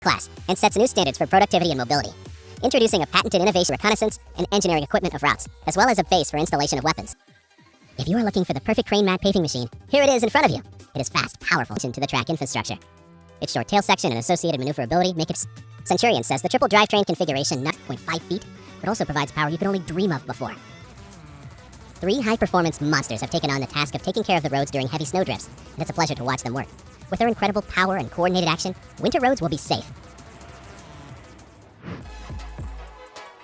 class and sets new standards for productivity and mobility. Introducing a patented innovation reconnaissance and engineering equipment of routes, as well as a base for installation of weapons. If you are looking for the perfect crane mat paving machine, here it is in front of you. It is fast, powerful to the track infrastructure. Its short tail section and associated maneuverability make it... Centurion says the triple drivetrain configuration, 0.5 feet, but also provides power you could only dream of before. 3 high-performance monsters have taken on the task of taking care of the roads during heavy snow drifts, and it's a pleasure to watch them work. With their incredible power and coordinated action, winter roads will be safe.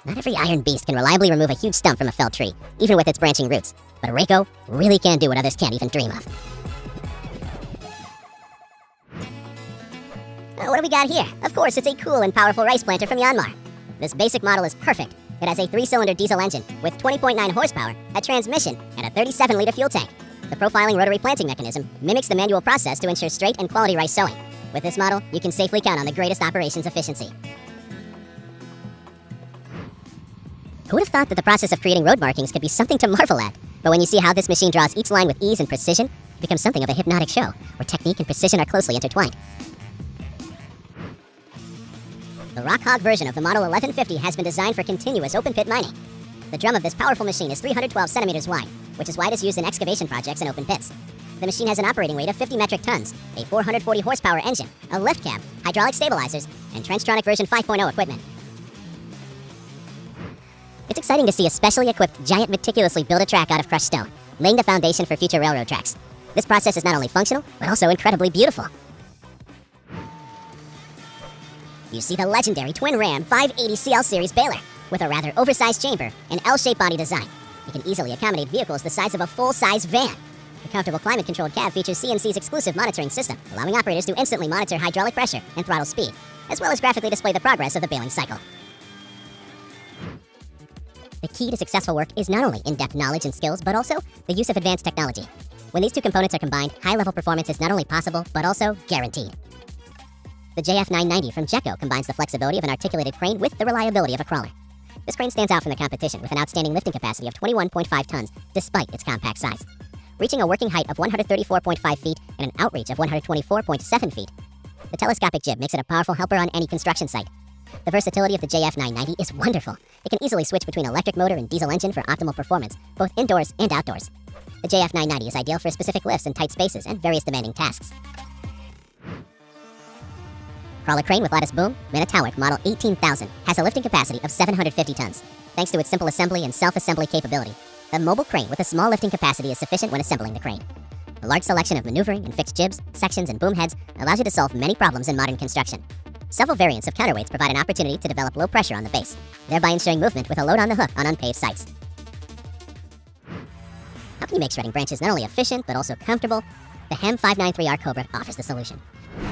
Not every iron beast can reliably remove a huge stump from a felled tree, even with its branching roots, but a Reiko really can do what others can't even dream of. What do we got here? Of course, it's a cool and powerful rice planter from Myanmar. This basic model is perfect. It has a 3-cylinder diesel engine with 20.9 horsepower, a transmission, and a 37-liter fuel tank. The profiling rotary planting mechanism mimics the manual process to ensure straight and quality rice sowing. With this model, you can safely count on the greatest operations efficiency. Who would have thought that the process of creating road markings could be something to marvel at? But when you see how this machine draws each line with ease and precision, it becomes something of a hypnotic show, where technique and precision are closely intertwined. The Rock Hog version of the Model 1150 has been designed for continuous open-pit mining. The drum of this powerful machine is 312 centimeters wide, which is why it is used in excavation projects and open pits. The machine has an operating weight of 50 metric tons, a 440 horsepower engine, a lift cab, hydraulic stabilizers, and Trenchtronic version 5.0 equipment. It's exciting to see a specially equipped giant meticulously build a track out of crushed stone, laying the foundation for future railroad tracks. This process is not only functional, but also incredibly beautiful. You see the legendary twin ram 580 CL series baler, with a rather oversized chamber and L-shaped body design. It can easily accommodate vehicles the size of a full-size van. The comfortable climate-controlled cab features CNC's exclusive monitoring system, allowing operators to instantly monitor hydraulic pressure and throttle speed, as well as graphically display the progress of the baling cycle. The key to successful work is not only in-depth knowledge and skills, but also the use of advanced technology. When these two components are combined, high-level performance is not only possible, but also guaranteed. The JF990 from Jekko combines the flexibility of an articulated crane with the reliability of a crawler. This crane stands out from the competition with an outstanding lifting capacity of 21.5 tons, despite its compact size. Reaching a working height of 134.5 feet and an outreach of 124.7 feet, the telescopic jib makes it a powerful helper on any construction site. The versatility of the JF990 is wonderful. It can easily switch between electric motor and diesel engine for optimal performance, both indoors and outdoors. The JF990 is ideal for specific lifts in tight spaces and various demanding tasks. Crawler crane with lattice boom, Minatowick Model 18,000, has a lifting capacity of 750 tons. Thanks to its simple assembly and self-assembly capability, the mobile crane with a small lifting capacity is sufficient when assembling the crane. A large selection of maneuvering and fixed jibs, sections, and boom heads allows you to solve many problems in modern construction. Several variants of counterweights provide an opportunity to develop low pressure on the base, thereby ensuring movement with a load on the hook on unpaved sites. How can you make shredding branches not only efficient, but also comfortable? The HEM 593R Cobra offers the solution.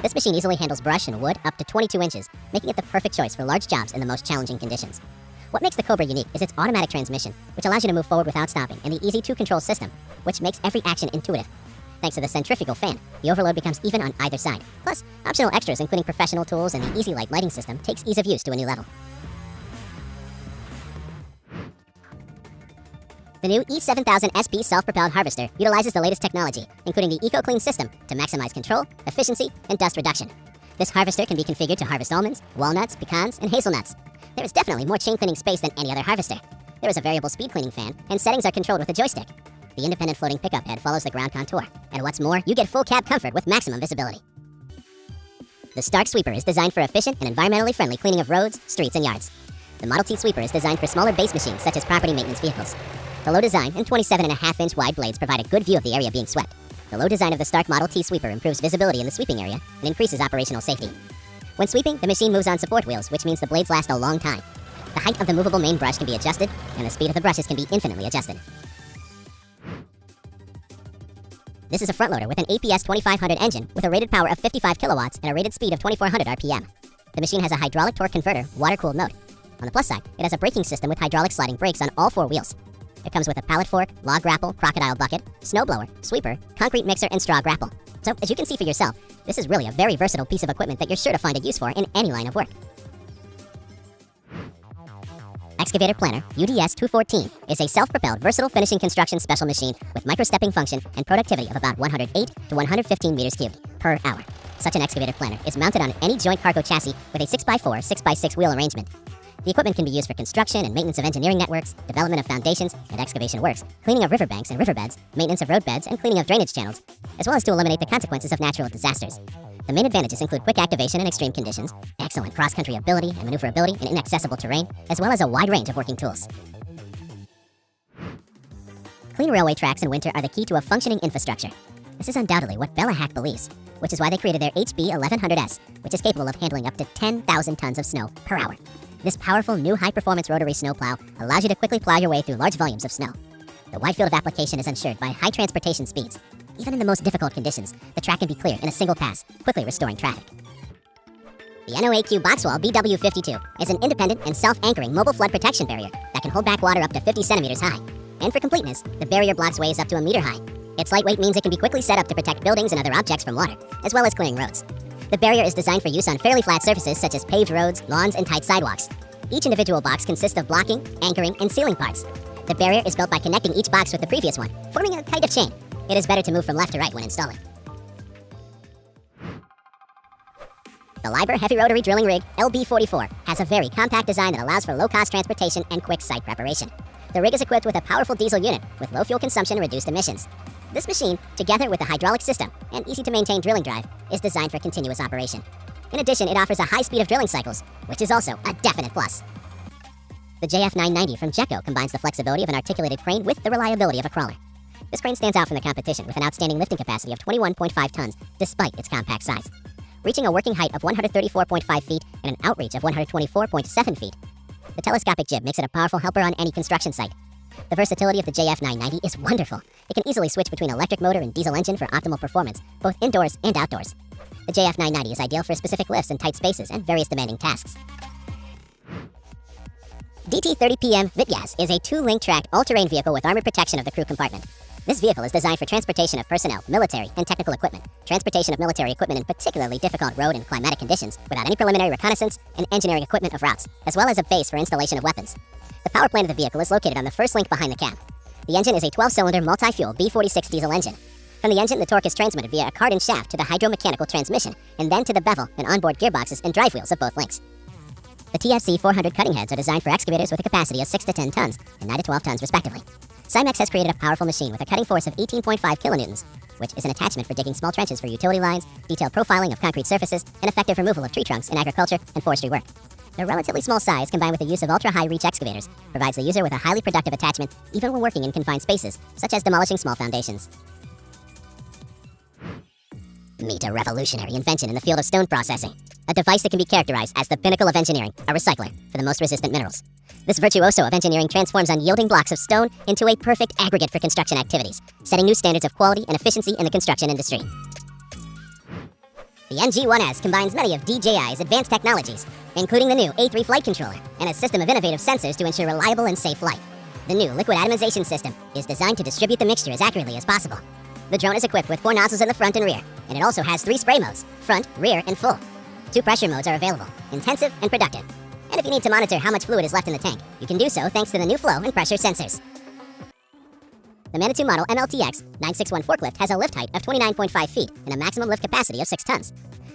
This machine easily handles brush and wood up to 22 inches, making it the perfect choice for large jobs in the most challenging conditions. What makes the Cobra unique is its automatic transmission, which allows you to move forward without stopping, and the easy two-control system, which makes every action intuitive. Thanks to the centrifugal fan, the overload becomes even on either side. Plus, optional extras including professional tools and the Easy Light lighting system takes ease of use to a new level. The new E7000 SP self-propelled harvester utilizes the latest technology, including the EcoClean system, to maximize control, efficiency, and dust reduction. This harvester can be configured to harvest almonds, walnuts, pecans, and hazelnuts. There is definitely more chain cleaning space than any other harvester. There is a variable speed cleaning fan, and settings are controlled with a joystick. The independent floating pickup head follows the ground contour. And what's more, you get full cab comfort with maximum visibility. The Stark Sweeper is designed for efficient and environmentally friendly cleaning of roads, streets, and yards. The Model T Sweeper is designed for smaller base machines such as property maintenance vehicles. The low design and 27.5-inch wide blades provide a good view of the area being swept. The low design of the Stark Model T Sweeper improves visibility in the sweeping area and increases operational safety. When sweeping, the machine moves on support wheels, which means the blades last a long time. The height of the movable main brush can be adjusted, and the speed of the brushes can be infinitely adjusted. This is a front loader with an APS 2500 engine with a rated power of 55 kilowatts and a rated speed of 2400 RPM. The machine has a hydraulic torque converter, water-cooled mode. On the plus side, it has a braking system with hydraulic sliding brakes on all 4 wheels. It comes with a pallet fork, log grapple, crocodile bucket, snowblower, sweeper, concrete mixer, and straw grapple. So, as you can see for yourself, this is really a very versatile piece of equipment that you're sure to find a use for in any line of work. Excavator Planner UDS 214 is a self-propelled, versatile finishing construction special machine with micro-stepping function and productivity of about 108 to 115 meters cubed per hour. Such an excavator planner is mounted on any joint cargo chassis with a 6x4, 6x6 wheel arrangement. The equipment can be used for construction and maintenance of engineering networks, development of foundations and excavation works, cleaning of riverbanks and riverbeds, maintenance of roadbeds, and cleaning of drainage channels, as well as to eliminate the consequences of natural disasters. The main advantages include quick activation in extreme conditions, excellent cross-country ability and maneuverability in inaccessible terrain, as well as a wide range of working tools. Clean railway tracks in winter are the key to a functioning infrastructure. This is undoubtedly what Bella Hack believes, which is why they created their HB 1100S, which is capable of handling up to 10,000 tons of snow per hour. This powerful new high-performance rotary snowplow allows you to quickly plow your way through large volumes of snow. The wide field of application is ensured by high transportation speeds. Even in the most difficult conditions, the track can be cleared in a single pass, quickly restoring traffic. The NOAQ Boxwall BW52 is an independent and self-anchoring mobile flood protection barrier that can hold back water up to 50 centimeters high. And for completeness, the barrier blocks waves up to a meter high. Its lightweight means it can be quickly set up to protect buildings and other objects from water, as well as clearing roads. The barrier is designed for use on fairly flat surfaces such as paved roads, lawns, and tight sidewalks. Each individual box consists of blocking, anchoring, and sealing parts. The barrier is built by connecting each box with the previous one, forming a kind of chain. It is better to move from left to right when installing. The Liber Heavy Rotary Drilling Rig LB44 has a very compact design that allows for low-cost transportation and quick site preparation. The rig is equipped with a powerful diesel unit with low fuel consumption and reduced emissions. This machine, together with a hydraulic system and easy-to-maintain drilling drive, is designed for continuous operation. In addition, it offers a high speed of drilling cycles, which is also a definite plus. The JF990 from Jekko combines the flexibility of an articulated crane with the reliability of a crawler. This crane stands out from the competition with an outstanding lifting capacity of 21.5 tons, despite its compact size. Reaching a working height of 134.5 feet and an outreach of 124.7 feet. The telescopic jib makes it a powerful helper on any construction site. The versatility of the JF990 is wonderful. It can easily switch between electric motor and diesel engine for optimal performance, both indoors and outdoors. The JF990 is ideal for specific lifts in tight spaces and various demanding tasks. DT-30PM Vityaz is a 2-link tracked all-terrain vehicle with armored protection of the crew compartment. This vehicle is designed for transportation of personnel, military, and technical equipment, transportation of military equipment in particularly difficult road and climatic conditions without any preliminary reconnaissance and engineering equipment of routes, as well as a base for installation of weapons. The power plant of the vehicle is located on the first link behind the cab. The engine is a 12-cylinder multi-fuel B46 diesel engine. From the engine, the torque is transmitted via a cart shaft to the hydromechanical transmission, and then to the bevel and onboard gearboxes and drive wheels of both links. The TFC 400 cutting heads are designed for excavators with a capacity of 6 to 10 tons and 9 to 12 tons respectively. Cymex has created a powerful machine with a cutting force of 18.5 kilonewtons, which is an attachment for digging small trenches for utility lines, detailed profiling of concrete surfaces, and effective removal of tree trunks in agriculture and forestry work. Their relatively small size, combined with the use of ultra-high reach excavators, provides the user with a highly productive attachment even when working in confined spaces, such as demolishing small foundations. Meet a revolutionary invention in the field of stone processing. A device that can be characterized as the pinnacle of engineering, a recycler for the most resistant minerals. This virtuoso of engineering transforms unyielding blocks of stone into a perfect aggregate for construction activities, setting new standards of quality and efficiency in the construction industry. The NG1S combines many of DJI's advanced technologies, including the new A3 flight controller and a system of innovative sensors to ensure reliable and safe flight. The new liquid atomization system is designed to distribute the mixture as accurately as possible. The drone is equipped with 4 nozzles in the front and rear, and it also has 3 spray modes, front, rear, and full. 2 pressure modes are available, intensive and productive. And if you need to monitor how much fluid is left in the tank, you can do so thanks to the new flow and pressure sensors. The Manitou model MLTX 961 forklift has a lift height of 29.5 feet and a maximum lift capacity of 6 tons.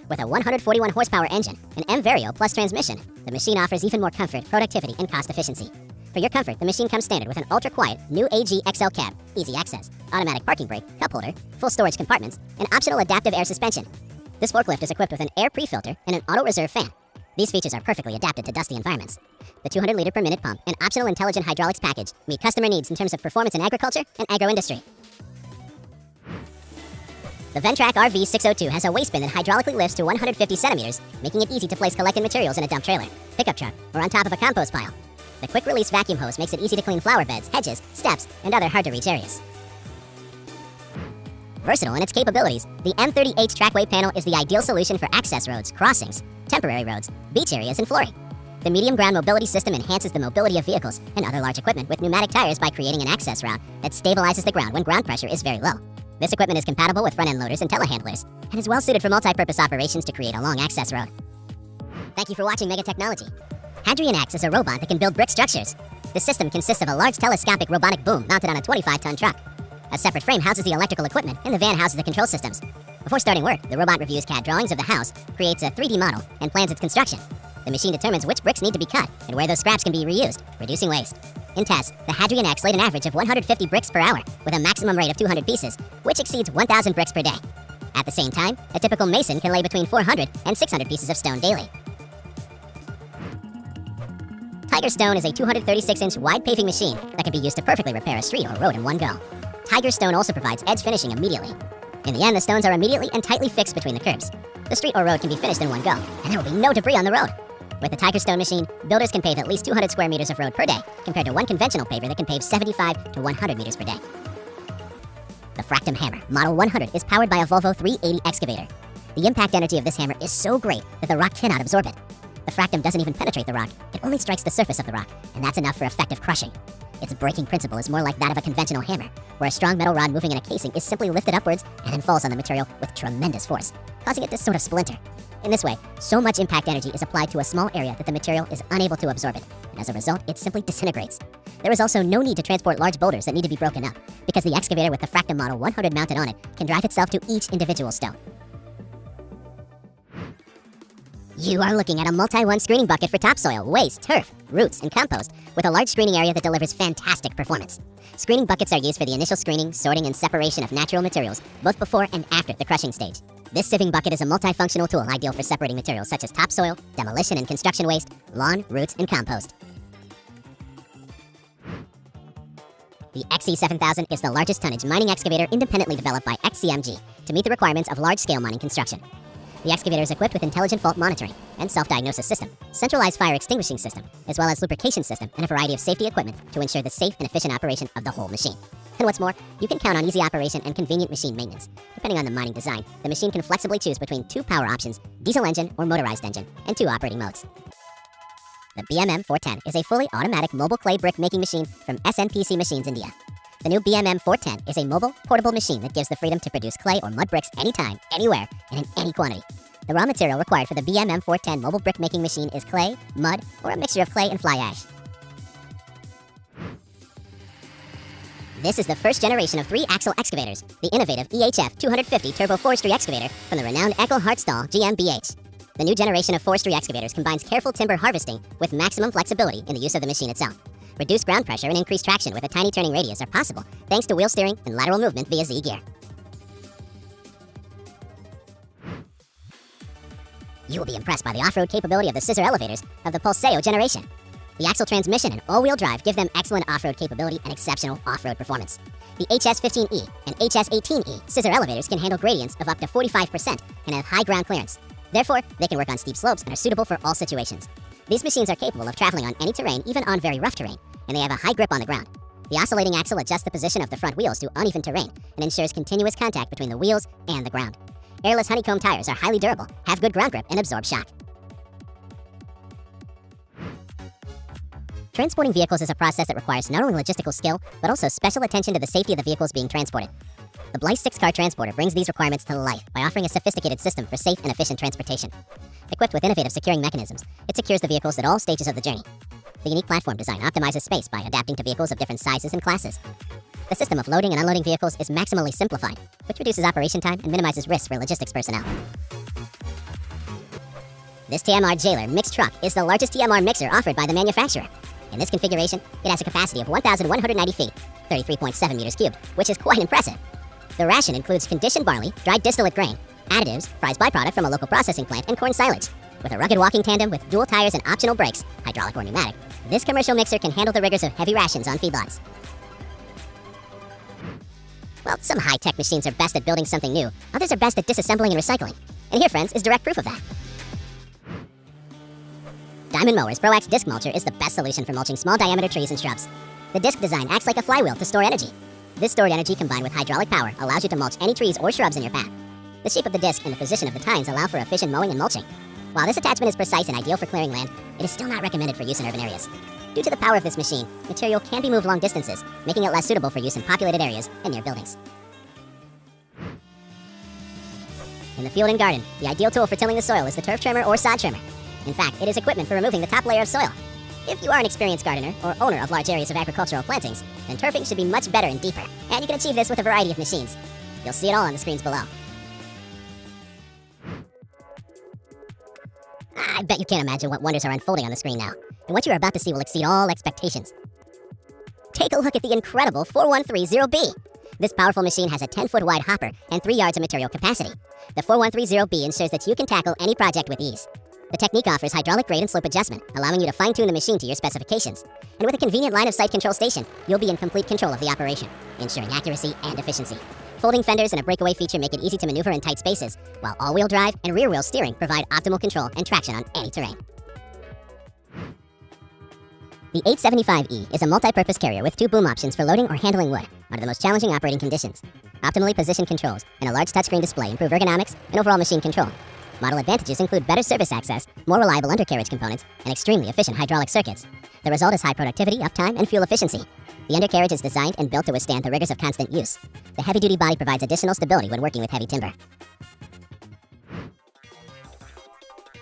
With a 141 horsepower engine, an M-Vario Plus transmission, the machine offers even more comfort, productivity, and cost efficiency. For your comfort, the machine comes standard with an ultra-quiet new AG XL cab, easy access, automatic parking brake, cup holder, full storage compartments, and optional adaptive air suspension. This forklift is equipped with an air pre-filter and an auto-reserve fan. These features are perfectly adapted to dusty environments. The 200 liter per minute pump and optional intelligent hydraulics package meet customer needs in terms of performance in agriculture and agro-industry. The Ventrac RV602 has a waste bin that hydraulically lifts to 150 centimeters, making it easy to place collected materials in a dump trailer, pickup truck, or on top of a compost pile. The quick-release vacuum hose makes it easy to clean flower beds, hedges, steps, and other hard-to-reach areas. Versatile in its capabilities, the M30H trackway panel is the ideal solution for access roads, crossings, temporary roads, beach areas, and flooring. The medium ground mobility system enhances the mobility of vehicles and other large equipment with pneumatic tires by creating an access route that stabilizes the ground when ground pressure is very low. This equipment is compatible with front-end loaders and telehandlers, and is well-suited for multi-purpose operations to create a long access road. Thank you for watching Mega Technology. Hadrian Axe is a robot that can build brick structures. The system consists of a large telescopic robotic boom mounted on a 25-ton truck. A separate frame houses the electrical equipment, and the van houses the control systems. Before starting work, the robot reviews CAD drawings of the house, creates a 3D model, and plans its construction. The machine determines which bricks need to be cut and where those scraps can be reused, reducing waste. In tests, the Hadrian X laid an average of 150 bricks per hour, with a maximum rate of 200 pieces, which exceeds 1,000 bricks per day. At the same time, a typical mason can lay between 400 and 600 pieces of stone daily. Tiger Stone is a 236-inch wide paving machine that can be used to perfectly repair a street or road in one go. Tiger Stone also provides edge finishing immediately. In the end, the stones are immediately and tightly fixed between the curbs. The street or road can be finished in one go, and there will be no debris on the road. With the Tiger Stone machine, builders can pave at least 200 square meters of road per day, compared to one conventional paver that can pave 75 to 100 meters per day. The Fractum Hammer, Model 100, is powered by a Volvo 380 excavator. The impact energy of this hammer is so great that the rock cannot absorb it. The fractum doesn't even penetrate the rock, it only strikes the surface of the rock, and that's enough for effective crushing. Its braking principle is more like that of a conventional hammer, where a strong metal rod moving in a casing is simply lifted upwards and then falls on the material with tremendous force, causing it to sort of splinter. In this way, so much impact energy is applied to a small area that the material is unable to absorb it, and as a result, it simply disintegrates. There is also no need to transport large boulders that need to be broken up, because the excavator with the Fractum Model 100 mounted on it can drive itself to each individual stone. You are looking at a multi-one screening bucket for topsoil, waste, turf, roots, and compost, with a large screening area that delivers fantastic performance. Screening buckets are used for the initial screening, sorting, and separation of natural materials, both before and after the crushing stage. This sieving bucket is a multifunctional tool ideal for separating materials such as topsoil, demolition and construction waste, lawn, roots, and compost. The XC7000 is the largest tonnage mining excavator independently developed by XCMG to meet the requirements of large-scale mining construction. The excavator is equipped with intelligent fault monitoring and self-diagnosis system, centralized fire extinguishing system, as well as lubrication system and a variety of safety equipment to ensure the safe and efficient operation of the whole machine. And what's more, you can count on easy operation and convenient machine maintenance. Depending on the mining design, the machine can flexibly choose between 2 power options, diesel engine or motorized engine, and 2 operating modes. The BMM 410 is a fully automatic mobile clay brick making machine from SNPC Machines India. The new BMM 410 is a mobile, portable machine that gives the freedom to produce clay or mud bricks anytime, anywhere, and in any quantity. The raw material required for the BMM 410 mobile brick making machine is clay, mud, or a mixture of clay and fly ash. This is the first generation of 3-axle excavators, the innovative EHF 250 Turbo Forestry Excavator from the renowned Eckel Hartstall GmbH. The new generation of forestry excavators combines careful timber harvesting with maximum flexibility in the use of the machine itself. Reduced ground pressure and increased traction with a tiny turning radius are possible thanks to wheel steering and lateral movement via Z-gear. You will be impressed by the off-road capability of the scissor elevators of the Pulseo generation. The axle transmission and all-wheel drive give them excellent off-road capability and exceptional off-road performance. The HS15E and HS18E scissor elevators can handle gradients of up to 45% and have high ground clearance. Therefore, they can work on steep slopes and are suitable for all situations. These machines are capable of traveling on any terrain, even on very rough terrain, and they have a high grip on the ground. The oscillating axle adjusts the position of the front wheels to uneven terrain and ensures continuous contact between the wheels and the ground. Airless honeycomb tires are highly durable, have good ground grip, and absorb shock. Transporting vehicles is a process that requires not only logistical skill, but also special attention to the safety of the vehicles being transported. The Blythe 6-car transporter brings these requirements to life by offering a sophisticated system for safe and efficient transportation. Equipped with innovative securing mechanisms, it secures the vehicles at all stages of the journey. The unique platform design optimizes space by adapting to vehicles of different sizes and classes. The system of loading and unloading vehicles is maximally simplified, which reduces operation time and minimizes risks for logistics personnel. This TMR Jailer mixed truck is the largest TMR mixer offered by the manufacturer. In this configuration, it has a capacity of 1,190 feet, 33.7 meters cubed, which is quite impressive. The ration includes conditioned barley, dried distillate grain, additives, fries byproduct from a local processing plant, and corn silage. With a rugged walking tandem with dual tires and optional brakes, hydraulic or pneumatic, this commercial mixer can handle the rigors of heavy rations on feedlots. Well, some high-tech machines are best at building something new. Others are best at disassembling and recycling. And here, friends, is direct proof of that. Diamond Mower's ProX disc mulcher is the best solution for mulching small diameter trees and shrubs. The disc design acts like a flywheel to store energy. This stored energy combined with hydraulic power allows you to mulch any trees or shrubs in your path. The shape of the disc and the position of the tines allow for efficient mowing and mulching. While this attachment is precise and ideal for clearing land, it is still not recommended for use in urban areas. Due to the power of this machine, material can be moved long distances, making it less suitable for use in populated areas and near buildings. In the field and garden, the ideal tool for tilling the soil is the turf trimmer or sod trimmer. In fact, it is equipment for removing the top layer of soil. If you are an experienced gardener or owner of large areas of agricultural plantings, then turfing should be much better and deeper, and you can achieve this with a variety of machines. You'll see it all on the screens below. I bet you can't imagine what wonders are unfolding on the screen now. And what you're about to see will exceed all expectations. Take a look at the incredible 4130B. This powerful machine has a 10-foot wide hopper and 3 yards of material capacity. The 4130B ensures that you can tackle any project with ease. The technique offers hydraulic grade and slope adjustment, allowing you to fine-tune the machine to your specifications. And with a convenient line-of-sight control station, you'll be in complete control of the operation, ensuring accuracy and efficiency. Folding fenders and a breakaway feature make it easy to maneuver in tight spaces, while all-wheel drive and rear-wheel steering provide optimal control and traction on any terrain. The 875E is a multi-purpose carrier with 2 boom options for loading or handling wood under the most challenging operating conditions. Optimally positioned controls and a large touchscreen display improve ergonomics and overall machine control. Model advantages include better service access, more reliable undercarriage components, and extremely efficient hydraulic circuits. The result is high productivity, uptime, and fuel efficiency. The undercarriage is designed and built to withstand the rigors of constant use. The heavy-duty body provides additional stability when working with heavy timber.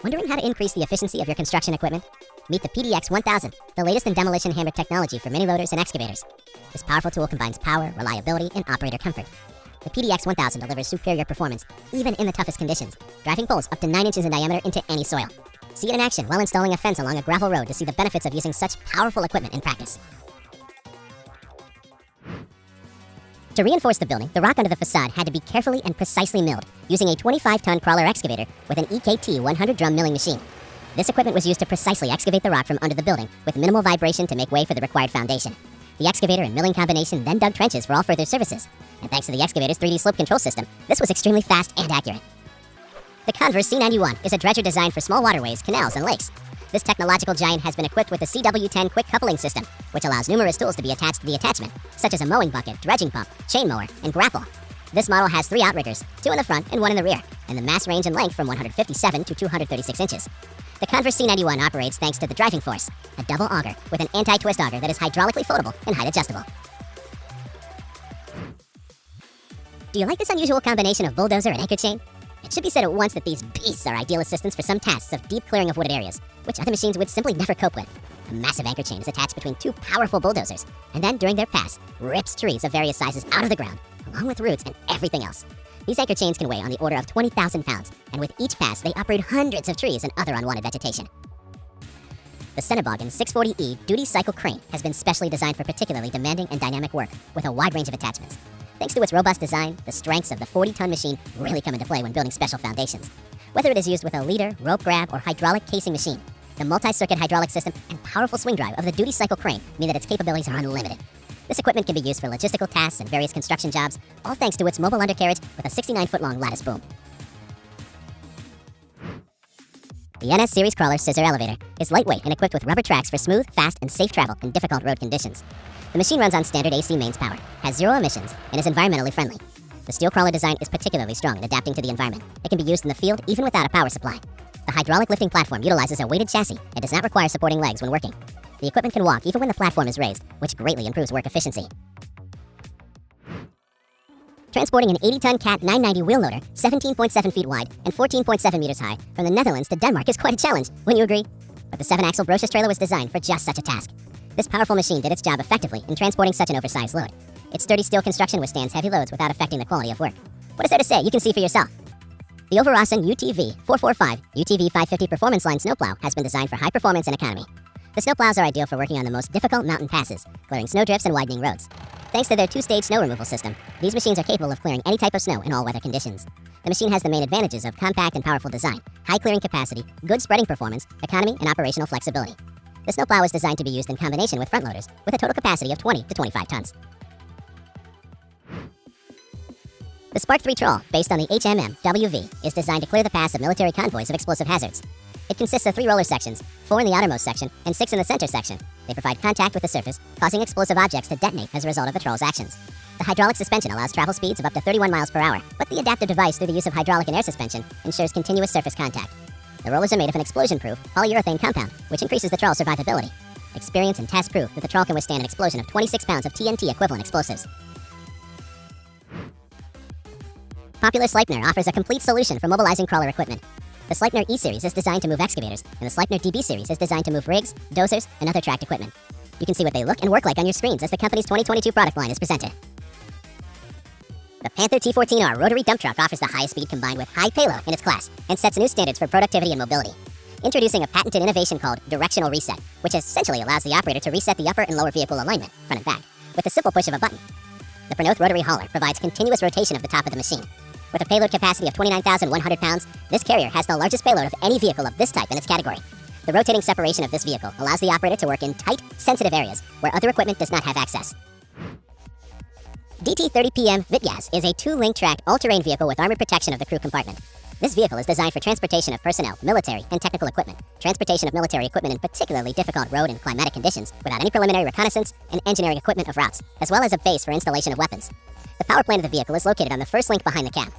Wondering how to increase the efficiency of your construction equipment? Meet the PDX 1000, the latest in demolition hammer technology for mini loaders and excavators. This powerful tool combines power, reliability, and operator comfort. The PDX 1000 delivers superior performance, even in the toughest conditions, driving poles up to 9 inches in diameter into any soil. See it in action while installing a fence along a gravel road to see the benefits of using such powerful equipment in practice. To reinforce the building, the rock under the facade had to be carefully and precisely milled, using a 25-ton crawler excavator with an EKT 100-drum milling machine. This equipment was used to precisely excavate the rock from under the building, with minimal vibration to make way for the required foundation. The excavator and milling combination then dug trenches for all further services. And thanks to the excavator's 3D slope control system, this was extremely fast and accurate. The Converse C91 is a dredger designed for small waterways, canals, and lakes. This technological giant has been equipped with the CW10 quick coupling system, which allows numerous tools to be attached to the attachment, such as a mowing bucket, dredging pump, chain mower, and grapple. This model has 3 outriggers, 2 in the front and 1 in the rear, and the mass range and length from 157 to 236 inches. The Converse C91 operates thanks to the driving force, a double auger with an anti-twist auger that is hydraulically foldable and height adjustable. Do you like this unusual combination of bulldozer and anchor chain? It should be said at once that these beasts are ideal assistants for some tasks of deep clearing of wooded areas, which other machines would simply never cope with. A massive anchor chain is attached between 2 powerful bulldozers, and then during their pass, rips trees of various sizes out of the ground, along with roots and everything else. These anchor chains can weigh on the order of 20,000 pounds, and with each pass, they uproot hundreds of trees and other unwanted vegetation. The Centerbogan 640E duty cycle crane has been specially designed for particularly demanding and dynamic work, with a wide range of attachments. Thanks to its robust design, the strengths of the 40-ton machine really come into play when building special foundations. Whether it is used with a leader, rope grab, or hydraulic casing machine, the multi-circuit hydraulic system and powerful swing drive of the duty cycle crane mean that its capabilities are unlimited. This equipment can be used for logistical tasks and various construction jobs, all thanks to its mobile undercarriage with a 69-foot-long lattice boom. The NS Series Crawler Scissor Elevator is lightweight and equipped with rubber tracks for smooth, fast, and safe travel in difficult road conditions. The machine runs on standard AC mains power, has 0 emissions, and is environmentally friendly. The steel crawler design is particularly strong in adapting to the environment. It can be used in the field even without a power supply. The hydraulic lifting platform utilizes a weighted chassis and does not require supporting legs when working. The equipment can walk even when the platform is raised, which greatly improves work efficiency. Transporting an 80-ton Cat 990 wheel loader, 17.7 feet wide and 14.7 meters high, from the Netherlands to Denmark is quite a challenge, wouldn't you agree? But the 7-axle Brocious trailer was designed for just such a task. This powerful machine did its job effectively in transporting such an oversized load. Its sturdy steel construction withstands heavy loads without affecting the quality of work. What is there to say? You can see for yourself. The Overrossen UTV 445 UTV 550 Performance Line snowplow has been designed for high performance and economy. The snowplows are ideal for working on the most difficult mountain passes, clearing snowdrifts and widening roads. Thanks to their 2-stage snow removal system, these machines are capable of clearing any type of snow in all weather conditions. The machine has the main advantages of compact and powerful design, high clearing capacity, good spreading performance, economy, and operational flexibility. The snowplow is designed to be used in combination with front loaders, with a total capacity of 20 to 25 tons. The Spark 3 Troll, based on the HMM WV, is designed to clear the paths of military convoys of explosive hazards. It consists of 3 roller sections, 4 in the outermost section, and 6 in the center section. They provide contact with the surface, causing explosive objects to detonate as a result of the troll's actions. The hydraulic suspension allows travel speeds of up to 31 miles per hour, but the adaptive device, through the use of hydraulic and air suspension, ensures continuous surface contact. The rollers are made of an explosion-proof polyurethane compound, which increases the troll's survivability. Experience and tests prove that the troll can withstand an explosion of 26 pounds of TNT equivalent explosives. Popular Sleipner offers a complete solution for mobilizing crawler equipment. The Sleipner E-Series is designed to move excavators, and the Sleipner DB Series is designed to move rigs, dozers, and other tracked equipment. You can see what they look and work like on your screens as the company's 2022 product line is presented. The Panther T14R rotary dump truck offers the highest speed combined with high payload in its class and sets new standards for productivity and mobility. introducing a patented innovation called directional reset, which essentially allows the operator to reset the upper and lower vehicle alignment, front and back, with the simple push of a button. The Prowess rotary hauler provides continuous rotation of the top of the machine. With a payload capacity of 29,100 pounds, this carrier has the largest payload of any vehicle of this type in its category. The rotating separation of this vehicle allows the operator to work in tight, sensitive areas where other equipment does not have access. DT-30PM Vitgaz is a 2-link tracked all-terrain vehicle with armored protection of the crew compartment. This vehicle is designed for transportation of personnel, military, and technical equipment, transportation of military equipment in particularly difficult road and climatic conditions without any preliminary reconnaissance and engineering equipment of routes, as well as a base for installation of weapons. The power plant of the vehicle is located on the first link behind the cab.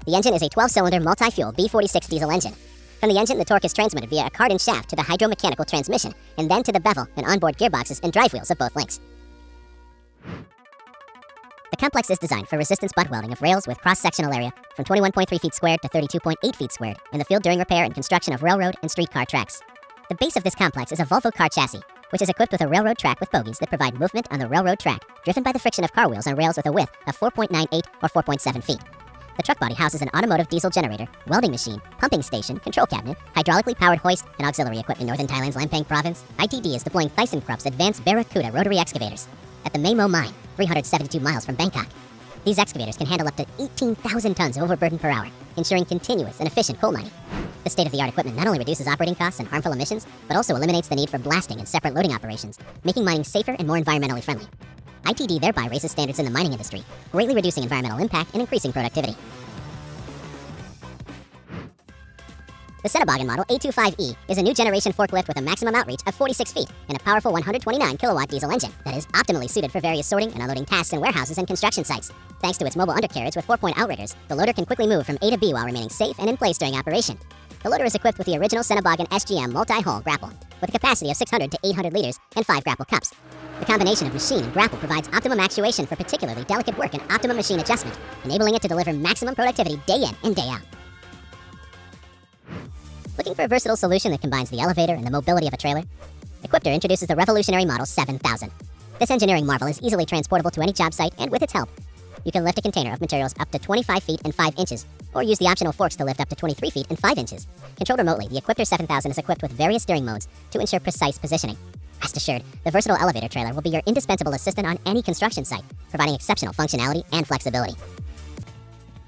The engine is a 12-cylinder multi-fuel B46 diesel engine. From the engine, the torque is transmitted via a cart-in shaft to the hydromechanical transmission, and then to the bevel and onboard gearboxes and drive wheels of both links. The complex is designed for resistance butt welding of rails with cross-sectional area from 21.3 feet squared to 32.8 feet squared in the field during repair and construction of railroad and streetcar tracks. The base of this complex is a Volvo car chassis, which is equipped with a railroad track with bogies that provide movement on the railroad track, driven by the friction of car wheels on rails with a width of 4.98 or 4.7 feet. The truck body houses an automotive diesel generator, welding machine, pumping station, control cabinet, hydraulically powered hoist, and auxiliary equipment. Northern Thailand's Lampang province, ITD is deploying ThyssenKrupp's advanced Barracuda rotary excavators at the Maemo mine, 372 miles from Bangkok. These excavators can handle up to 18,000 tons of overburden per hour, ensuring continuous and efficient coal mining. This state-of-the-art equipment not only reduces operating costs and harmful emissions, but also eliminates the need for blasting and separate loading operations, making mining safer and more environmentally friendly. ITD thereby raises standards in the mining industry, greatly reducing environmental impact and increasing productivity. The Cenoboggan Model A25E is a new generation forklift with a maximum outreach of 46 feet and a powerful 129 kilowatt diesel engine that is optimally suited for various sorting and unloading tasks in warehouses and construction sites. Thanks to its mobile undercarriage with 4-point outriggers, the loader can quickly move from A to B while remaining safe and in place during operation. The loader is equipped with the original Cenoboggan SGM multi-hull grapple, with a capacity of 600 to 800 liters and 5 grapple cups. The combination of machine and grapple provides optimum actuation for particularly delicate work and optimum machine adjustment, enabling it to deliver maximum productivity day in and day out. Looking for a versatile solution that combines the elevator and the mobility of a trailer? Equipter introduces the revolutionary Model 7000. This engineering marvel is easily transportable to any job site, and with its help, you can lift a container of materials up to 25 feet and 5 inches, or use the optional forks to lift up to 23 feet and 5 inches. Controlled remotely, the Equipter 7000 is equipped with various steering modes to ensure precise positioning. Rest assured, the versatile elevator trailer will be your indispensable assistant on any construction site, providing exceptional functionality and flexibility.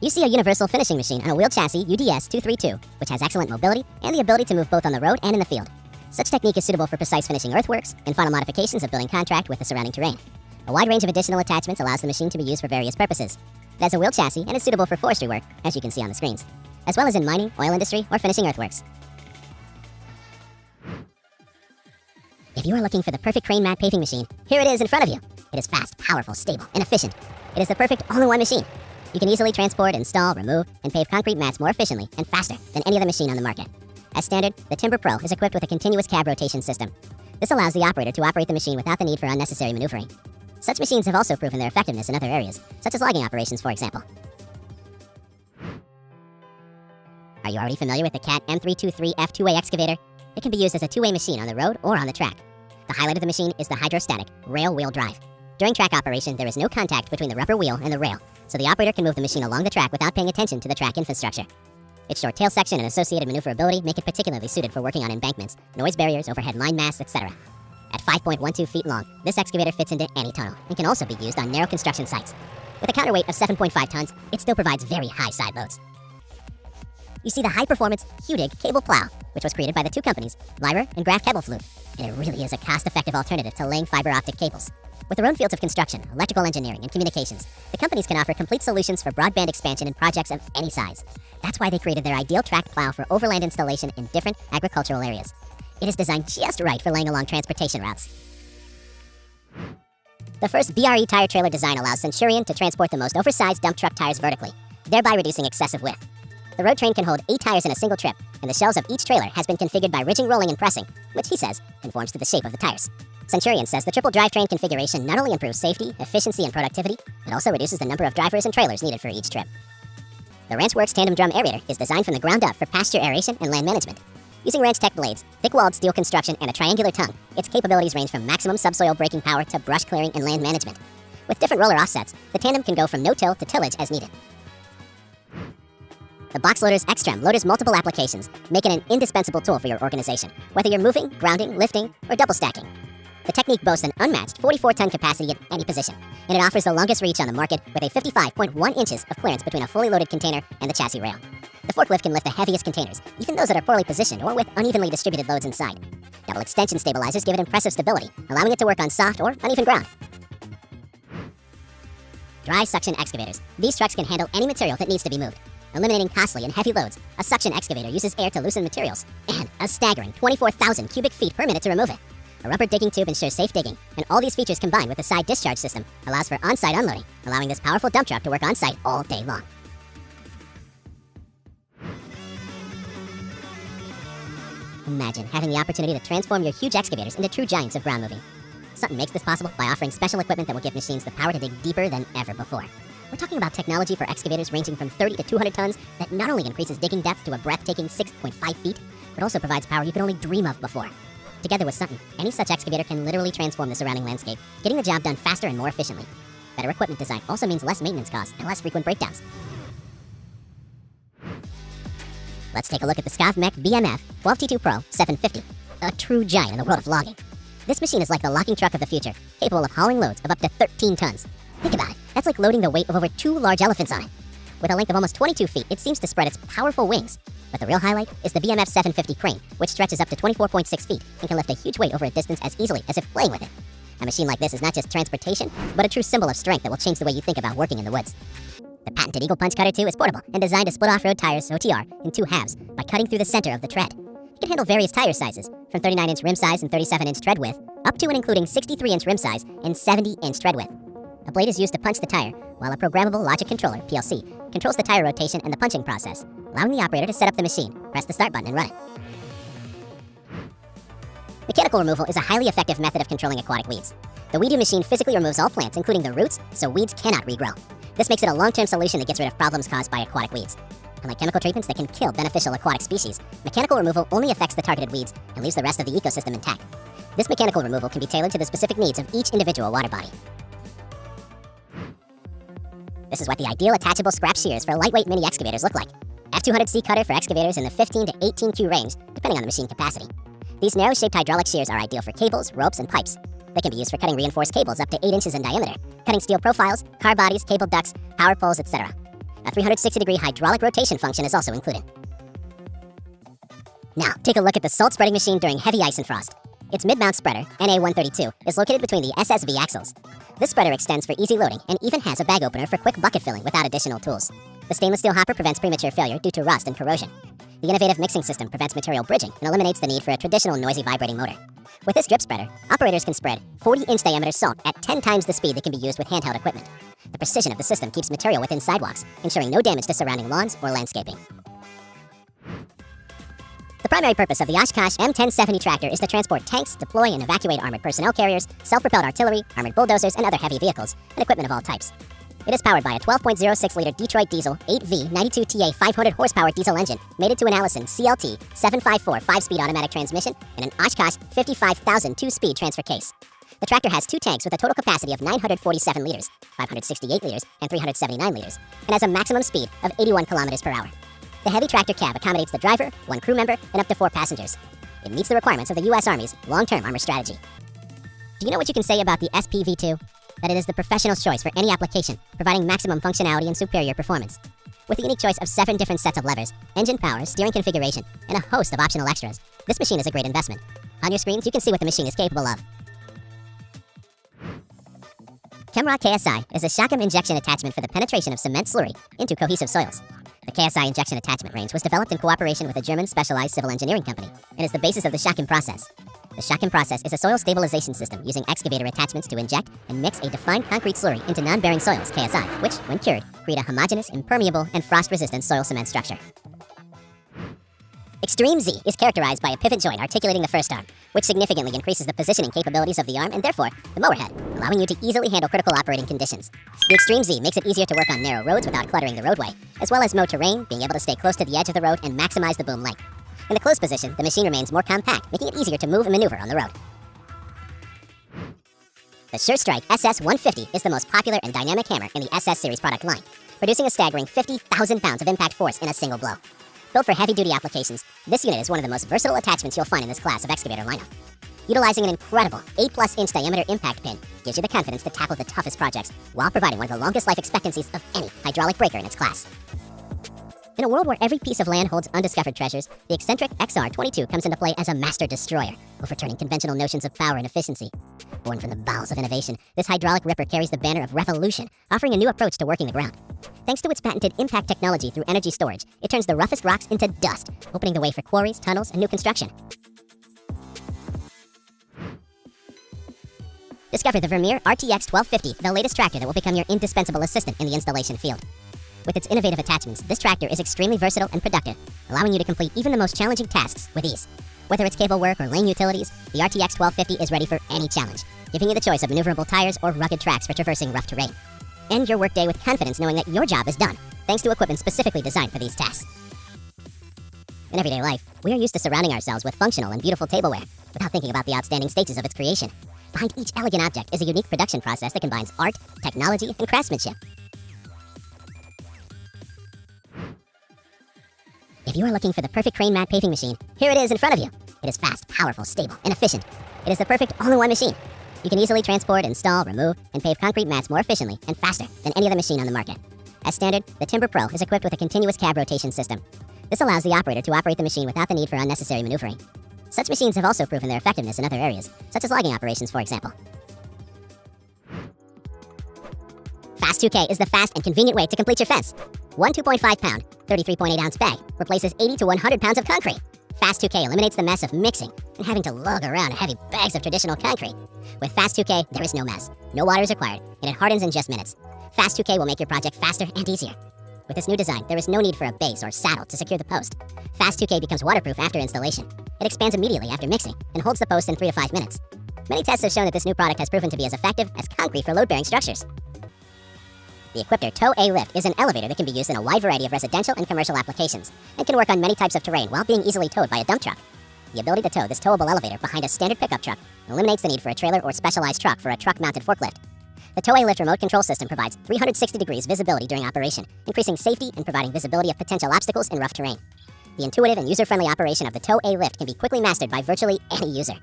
You see a universal finishing machine on a wheel chassis UDS 232, which has excellent mobility and the ability to move both on the road and in the field. Such technique is suitable for precise finishing earthworks and final modifications of building contract with the surrounding terrain. A wide range of additional attachments allows the machine to be used for various purposes. It has a wheel chassis and is suitable for forestry work, as you can see on the screens, as well as in mining, oil industry, or finishing earthworks. If you are looking for the perfect crane mat paving machine, here it is in front of you. It is fast, powerful, stable, and efficient. It is the perfect all-in-one machine. You can easily transport, install, remove, and pave concrete mats more efficiently and faster than any other machine on the market. As standard, the Timber Pro is equipped with a continuous cab rotation system. This allows the operator to operate the machine without the need for unnecessary maneuvering. Such machines have also proven their effectiveness in other areas, such as logging operations, for example. Are you already familiar with the CAT M323F two-way excavator? It can be used as a two-way machine on the road or on the track. The highlight of the machine is the hydrostatic rail-wheel drive. During track operation, there is no contact between the rubber wheel and the rail, so the operator can move the machine along the track without paying attention to the track infrastructure. Its short tail section and associated maneuverability make it particularly suited for working on embankments, noise barriers, overhead line masts, etc. At 5.12 feet long, this excavator fits into any tunnel and can also be used on narrow construction sites. With a counterweight of 7.5 tons, it still provides very high side loads. You see the high-performance Hudig cable plow, which was created by the two companies, Lyra and Graf Kebelflug, and it really is a cost-effective alternative to laying fiber optic cables. With their own fields of construction, electrical engineering, and communications, the companies can offer complete solutions for broadband expansion in projects of any size. That's why they created their ideal track plow for overland installation in different agricultural areas. It is designed just right for laying along transportation routes. The first BRE tire trailer design allows Centurion to transport the most oversized dump truck tires vertically, thereby reducing excessive width. The road train can hold 8 tires in a single trip, and the shells of each trailer has been configured by ridging, rolling, and pressing, which he says conforms to the shape of the tires. Centurion says the triple drivetrain configuration not only improves safety, efficiency, and productivity, it also reduces the number of drivers and trailers needed for each trip. The RanchWorks tandem drum aerator is designed from the ground up for pasture aeration and land management. Using Ranch Tech blades, thick-walled steel construction, and a triangular tongue, its capabilities range from maximum subsoil braking power to brush clearing and land management. With different roller offsets, the tandem can go from no-till to tillage as needed. The box loader's X-Trem loaders multiple applications, making it an indispensable tool for your organization, whether you're moving, grounding, lifting, or double stacking. The technique boasts an unmatched 44-ton capacity at any position, and it offers the longest reach on the market with a 55.1 inches of clearance between a fully loaded container and the chassis rail. The forklift can lift the heaviest containers, even those that are poorly positioned or with unevenly distributed loads inside. Double extension stabilizers give it impressive stability, allowing it to work on soft or uneven ground. Dry suction excavators. These trucks can handle any material that needs to be moved. Eliminating costly and heavy loads, a suction excavator uses air to loosen materials, and a staggering 24,000 cubic feet per minute to remove it. A rubber digging tube ensures safe digging, and all these features combined with the side discharge system allows for on-site unloading, allowing this powerful dump truck to work on-site all day long. Imagine having the opportunity to transform your huge excavators into true giants of ground moving. Stump makes this possible by offering special equipment that will give machines the power to dig deeper than ever before. We're talking about technology for excavators ranging from 30 to 200 tons that not only increases digging depth to a breathtaking 6.5 feet, but also provides power you could only dream of before. Together with Stump, any such excavator can literally transform the surrounding landscape, getting the job done faster and more efficiently. Better equipment design also means less maintenance costs and less frequent breakdowns. Let's take a look at the SCOV-MEC BMF 12T2 Pro 750, a true giant in the world of logging. This machine is like the logging truck of the future, capable of hauling loads of up to 13 tons. Think about it, that's like loading the weight of over 2 large elephants on it. With a length of almost 22 feet, it seems to spread its powerful wings. But the real highlight is the BMF 750 crane, which stretches up to 24.6 feet and can lift a huge weight over a distance as easily as if playing with it. A machine like this is not just transportation, but a true symbol of strength that will change the way you think about working in the woods. The patented Eagle Punch Cutter 2 is portable and designed to split off-road tires, OTR, in 2 halves by cutting through the center of the tread. It can handle various tire sizes, from 39-inch rim size and 37-inch tread width, up to and including 63-inch rim size and 70-inch tread width. A blade is used to punch the tire, while a programmable logic controller, PLC, controls the tire rotation and the punching process, allowing the operator to set up the machine, press the start button, and run it. Mechanical removal is a highly effective method of controlling aquatic weeds. The Weed-Eater machine physically removes all plants, including the roots, so weeds cannot regrow. This makes it a long-term solution that gets rid of problems caused by aquatic weeds. Unlike chemical treatments that can kill beneficial aquatic species, mechanical removal only affects the targeted weeds and leaves the rest of the ecosystem intact. This mechanical removal can be tailored to the specific needs of each individual water body. This is what the ideal attachable scrap shears for lightweight mini excavators look like. F200C cutter for excavators in the 15 to 18Q range, depending on the machine capacity. These narrow-shaped hydraulic shears are ideal for cables, ropes, and pipes. They can be used for cutting reinforced cables up to 8 inches in diameter, cutting steel profiles, car bodies, cable ducts, power poles, etc. A 360-degree hydraulic rotation function is also included. Now, take a look at the salt spreading machine during heavy ice and frost. Its mid-mount spreader, NA132, is located between the SSV axles. This spreader extends for easy loading and even has a bag opener for quick bucket filling without additional tools. The stainless steel hopper prevents premature failure due to rust and corrosion. The innovative mixing system prevents material bridging and eliminates the need for a traditional noisy vibrating motor. With this drip spreader, operators can spread 40-inch diameter salt at 10 times the speed that can be used with handheld equipment. The precision of the system keeps material within sidewalks, ensuring no damage to surrounding lawns or landscaping. The primary purpose of the Oshkosh M1070 tractor is to transport tanks, deploy and evacuate armored personnel carriers, self-propelled artillery, armored bulldozers, and other heavy vehicles, and equipment of all types. It is powered by a 12.06-liter Detroit diesel 8V 92TA 500 horsepower diesel engine mated to an Allison CLT 754 5-speed automatic transmission and an Oshkosh 55,000 2-speed transfer case. The tractor has 2 tanks with a total capacity of 947 liters, 568 liters, and 379 liters, and has a maximum speed of 81 kilometers per hour. The heavy tractor cab accommodates the driver, 1 crew member, and up to 4 passengers. It meets the requirements of the U.S. Army's long-term armor strategy. Do you know what you can say about the SPV2? That it is the professional's choice for any application, providing maximum functionality and superior performance. With a unique choice of 7 different sets of levers, engine power, steering configuration, and a host of optional extras, this machine is a great investment. On your screens, you can see what the machine is capable of. Chemrod KSI is a shotgun injection attachment for the penetration of cement slurry into cohesive soils. The KSI injection attachment range was developed in cooperation with a German specialized civil engineering company and is the basis of the shotgun process. The shotgun process is a soil stabilization system using excavator attachments to inject and mix a defined concrete slurry into non-bearing soils, KSI, which, when cured, create a homogeneous, impermeable, and frost-resistant soil cement structure. Extreme Z is characterized by a pivot joint articulating the first arm, which significantly increases the positioning capabilities of the arm and therefore the mower head, allowing you to easily handle critical operating conditions. The Extreme Z makes it easier to work on narrow roads without cluttering the roadway, as well as mow terrain, being able to stay close to the edge of the road and maximize the boom length. In the closed position, the machine remains more compact, making it easier to move and maneuver on the road. The SureStrike SS150 is the most popular and dynamic hammer in the SS series product line. producing a staggering 50,000 pounds of impact force in a single blow. Built for heavy-duty applications, this unit is one of the most versatile attachments you'll find in this class of excavator lineup. Utilizing an incredible 8+ inch diameter impact pin gives you the confidence to tackle the toughest projects while providing one of the longest life expectancies of any hydraulic breaker in its class. In a world where every piece of land holds undiscovered treasures, the eccentric XR22 comes into play as a master destroyer, overturning conventional notions of power and efficiency. Born from the bowels of innovation, this hydraulic ripper carries the banner of revolution, offering a new approach to working the ground. Thanks to its patented impact technology through energy storage, it turns the roughest rocks into dust, opening the way for quarries, tunnels, and new construction. Discover the Vermeer RTX 1250, the latest tractor that will become your indispensable assistant in the installation field. With its innovative attachments, this tractor is extremely versatile and productive, allowing you to complete even the most challenging tasks with ease. Whether it's cable work or lane utilities, the RTX 1250 is ready for any challenge, giving you the choice of maneuverable tires or rugged tracks for traversing rough terrain. End your workday with confidence knowing that your job is done, thanks to equipment specifically designed for these tasks. In everyday life, we are used to surrounding ourselves with functional and beautiful tableware, without thinking about the outstanding stages of its creation. Behind each elegant object is a unique production process that combines art, technology, and craftsmanship. If you are looking for the perfect crane mat paving machine, here it is in front of you. It is fast, powerful, stable, and efficient. It is the perfect all-in-one machine. You can easily transport, install, remove, and pave concrete mats more efficiently and faster than any other machine on the market. As standard, the Timber Pro is equipped with a continuous cab rotation system. This allows the operator to operate the machine without the need for unnecessary maneuvering. Such machines have also proven their effectiveness in other areas, such as logging operations, for example. Fast 2K is the fast and convenient way to complete your fence. One 2.5-pound, 33.8-ounce bag replaces 80 to 100 pounds of concrete. Fast 2K eliminates the mess of mixing and having to lug around heavy bags of traditional concrete. With Fast 2K, there is no mess, no water is required, and it hardens in just minutes. Fast 2K will make your project faster and easier. With this new design, there is no need for a base or saddle to secure the post. Fast 2K becomes waterproof after installation. It expands immediately after mixing and holds the post in 3 to 5 minutes. Many tests have shown that this new product has proven to be as effective as concrete for load-bearing structures. The Excavator Tow A Lift is an elevator that can be used in a wide variety of residential and commercial applications, and can work on many types of terrain while being easily towed by a dump truck. The ability to tow this towable elevator behind a standard pickup truck eliminates the need for a trailer or specialized truck for a truck-mounted forklift. The Tow A Lift remote control system provides 360 degrees visibility during operation, increasing safety and providing visibility of potential obstacles in rough terrain. The intuitive and user-friendly operation of the Tow A Lift can be quickly mastered by virtually any user.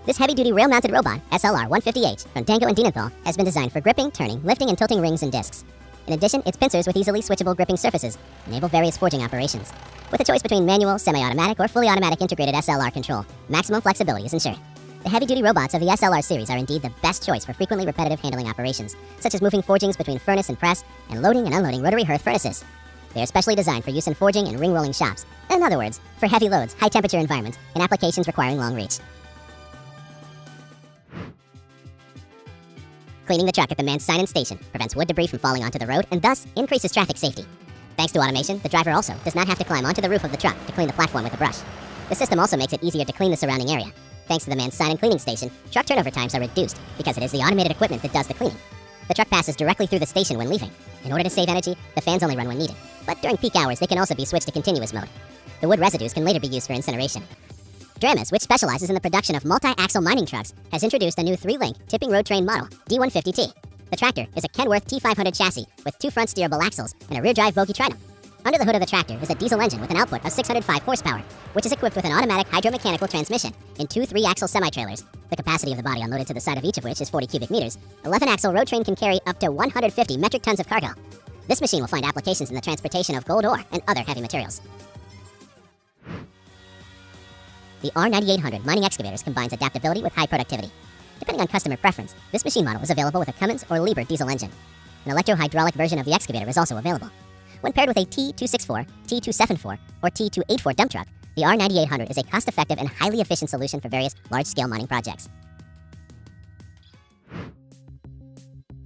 This heavy-duty rail-mounted robot, SLR-150H, from Dango and Dienenthal, has been designed for gripping, turning, lifting, and tilting rings and discs. In addition, its pincers with easily switchable gripping surfaces enable various forging operations. With a choice between manual, semi-automatic, or fully automatic integrated SLR control, maximum flexibility is ensured. The heavy-duty robots of the SLR series are indeed the best choice for frequently repetitive handling operations, such as moving forgings between furnace and press, and loading and unloading rotary hearth furnaces. They are specially designed for use in forging and ring-rolling shops. In other words, for heavy loads, high-temperature environments, and applications requiring long reach. Cleaning the truck at the manned sign-in station prevents wood debris from falling onto the road and thus increases traffic safety. Thanks to automation, the driver also does not have to climb onto the roof of the truck to clean the platform with a brush. The system also makes it easier to clean the surrounding area. Thanks to the manned sign-in cleaning station, truck turnover times are reduced because it is the automated equipment that does the cleaning. The truck passes directly through the station when leaving. In order to save energy, the fans only run when needed. But during peak hours, they can also be switched to continuous mode. The wood residues can later be used for incineration. Dramas, which specializes in the production of multi-axle mining trucks, has introduced a new 3-link tipping road train model, D150T. The tractor is a Kenworth T500 chassis with 2 front steerable axles and a rear-drive bogie trident. Under the hood of the tractor is a diesel engine with an output of 605 horsepower, which is equipped with an automatic hydromechanical transmission in 2 3-axle semi-trailers. The capacity of the body unloaded to the side of each of which is 40 cubic meters. 11-axle road train can carry up to 150 metric tons of cargo. This machine will find applications in the transportation of gold ore and other heavy materials. The R9800 mining excavators combines adaptability with high productivity. Depending on customer preference, this machine model is available with a Cummins or Liebherr diesel engine. An electro-hydraulic version of the excavator is also available. When paired with a T264, T274, or T284 dump truck, the R9800 is a cost-effective and highly efficient solution for various large-scale mining projects.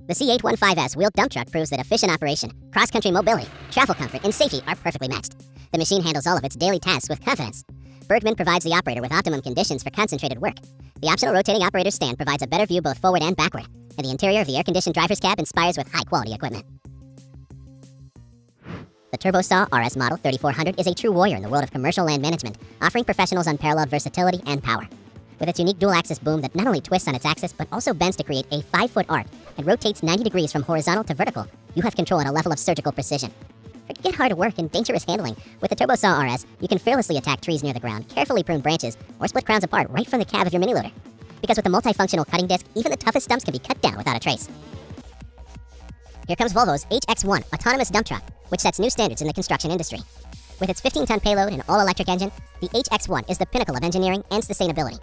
The C815S wheeled dump truck proves that efficient operation, cross-country mobility, travel comfort, and safety are perfectly matched. The machine handles all of its daily tasks with confidence. Bergman provides the operator with optimum conditions for concentrated work. The optional rotating operator's stand provides a better view both forward and backward, and the interior of the air-conditioned driver's cab inspires with high-quality equipment. The TurboSaw RS Model 3400 is a true warrior in the world of commercial land management, offering professionals unparalleled versatility and power. With its unique dual-axis boom that not only twists on its axis, but also bends to create a 5-foot arc, and rotates 90 degrees from horizontal to vertical, you have control at a level of surgical precision. Forget hard work and dangerous handling. With the Turbo Saw RS, you can fearlessly attack trees near the ground, carefully prune branches, or split crowns apart right from the cab of your mini-loader. Because with the multifunctional cutting disc, even the toughest stumps can be cut down without a trace. Here comes Volvo's HX1 autonomous dump truck, which sets new standards in the construction industry. With its 15-ton payload and all-electric engine, the HX1 is the pinnacle of engineering and sustainability.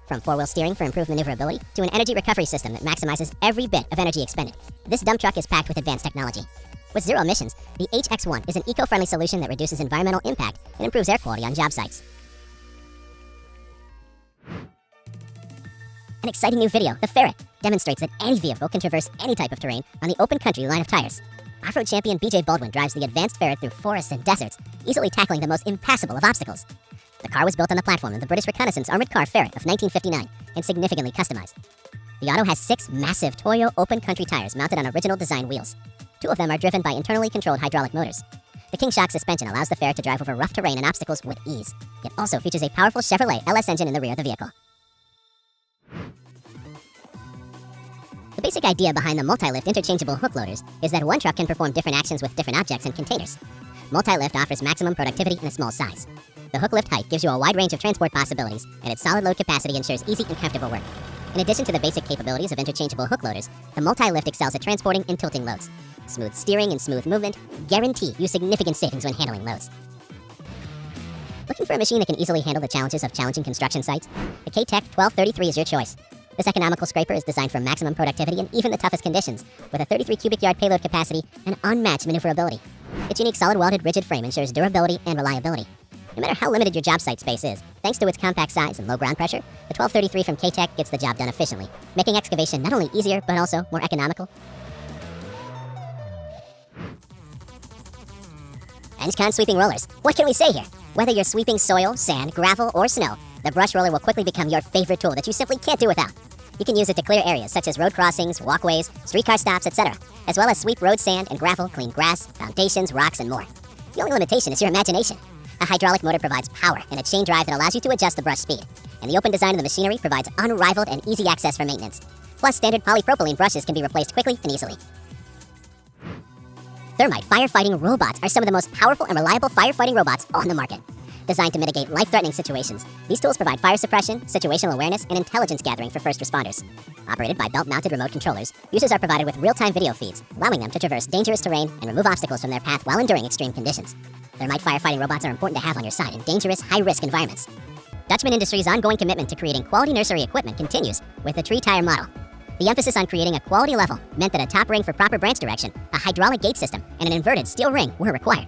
From four-wheel steering for improved maneuverability to an energy recovery system that maximizes every bit of energy expended, this dump truck is packed with advanced technology. With zero emissions, the HX1 is an eco-friendly solution that reduces environmental impact and improves air quality on job sites. An exciting new video, The Ferret, demonstrates that any vehicle can traverse any type of terrain on the open country line of tires. Off-road champion BJ Baldwin drives the advanced Ferret through forests and deserts, easily tackling the most impassable of obstacles. The car was built on the platform of the British Reconnaissance Armored Car Ferret of 1959 and significantly customized. The auto has 6 massive Toyo open country tires mounted on original design wheels. 2 of them are driven by internally controlled hydraulic motors. The King Shock suspension allows the Ferret to drive over rough terrain and obstacles with ease. It also features a powerful Chevrolet LS engine in the rear of the vehicle. The basic idea behind the multi-lift interchangeable hook loaders is that one truck can perform different actions with different objects and containers. Multi-lift offers maximum productivity in a small size. The hook lift height gives you a wide range of transport possibilities, and its solid load capacity ensures easy and comfortable work. In addition to the basic capabilities of interchangeable hook loaders, the multi-lift excels at transporting and tilting loads. Smooth steering and smooth movement guarantee you significant savings when handling loads. Looking for a machine that can easily handle the challenges of challenging construction sites? The K-Tech 1233 is your choice. This economical scraper is designed for maximum productivity in even the toughest conditions, with a 33 cubic yard payload capacity and unmatched maneuverability. Its unique solid welded rigid frame ensures durability and reliability. No matter how limited your job site space is, thanks to its compact size and low ground pressure, the 1233 from K-Tech gets the job done efficiently, making excavation not only easier, but also more economical. EngeCon sweeping rollers. What can we say here? Whether you're sweeping soil, sand, gravel, or snow, the brush roller will quickly become your favorite tool that you simply can't do without. You can use it to clear areas such as road crossings, walkways, streetcar stops, etc., as well as sweep road sand and gravel, clean grass, foundations, rocks, and more. The only limitation is your imagination. A hydraulic motor provides power and a chain drive that allows you to adjust the brush speed. And the open design of the machinery provides unrivaled and easy access for maintenance. Plus, standard polypropylene brushes can be replaced quickly and easily. Thermite firefighting robots are some of the most powerful and reliable firefighting robots on the market. Designed to mitigate life-threatening situations, these tools provide fire suppression, situational awareness, and intelligence gathering for first responders. Operated by belt-mounted remote controllers, users are provided with real-time video feeds, allowing them to traverse dangerous terrain and remove obstacles from their path while enduring extreme conditions. Thermite firefighting robots are important to have on your side in dangerous, high-risk environments. Dutchman Industries' ongoing commitment to creating quality nursery equipment continues with the tree tire model. The emphasis on creating a quality level meant that a top ring for proper branch direction, a hydraulic gate system, and an inverted steel ring were required.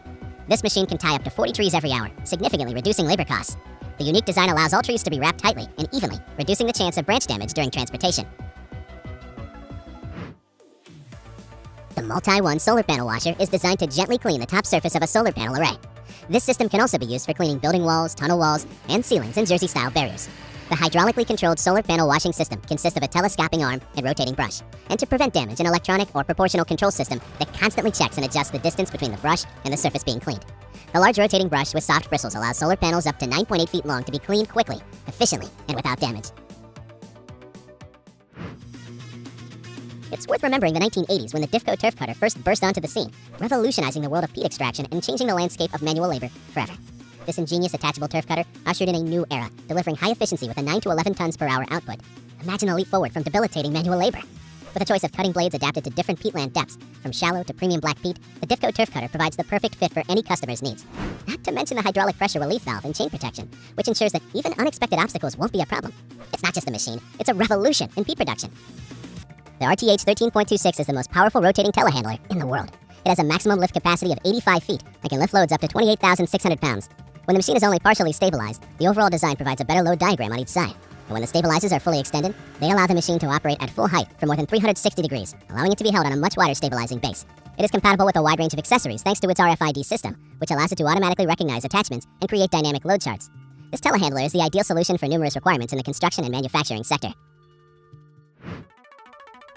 This machine can tie up to 40 trees every hour, significantly reducing labor costs. The unique design allows all trees to be wrapped tightly and evenly, reducing the chance of branch damage during transportation. The Multi-One solar panel washer is designed to gently clean the top surface of a solar panel array. This system can also be used for cleaning building walls, tunnel walls, and ceilings and Jersey-style barriers. The hydraulically controlled solar panel washing system consists of a telescoping arm and rotating brush. And to prevent damage, an electronic or proportional control system that constantly checks and adjusts the distance between the brush and the surface being cleaned. The large rotating brush with soft bristles allows solar panels up to 9.8 feet long to be cleaned quickly, efficiently, and without damage. It's worth remembering the 1980s when the Difco turf cutter first burst onto the scene, revolutionizing the world of peat extraction and changing the landscape of manual labor forever. This ingenious attachable turf cutter ushered in a new era, delivering high efficiency with a 9 to 11 tons per hour output. Imagine a leap forward from debilitating manual labor. With a choice of cutting blades adapted to different peatland depths, from shallow to premium black peat, the Difco turf cutter provides the perfect fit for any customer's needs. Not to mention the hydraulic pressure relief valve and chain protection, which ensures that even unexpected obstacles won't be a problem. It's not just a machine, it's a revolution in peat production. The RTH 13.26 is the most powerful rotating telehandler in the world. It has a maximum lift capacity of 85 feet and can lift loads up to 28,600 pounds. When the machine is only partially stabilized, the overall design provides a better load diagram on each side. And when the stabilizers are fully extended, they allow the machine to operate at full height for more than 360 degrees, allowing it to be held on a much wider stabilizing base. It is compatible with a wide range of accessories thanks to its RFID system, which allows it to automatically recognize attachments and create dynamic load charts. This telehandler is the ideal solution for numerous requirements in the construction and manufacturing sector.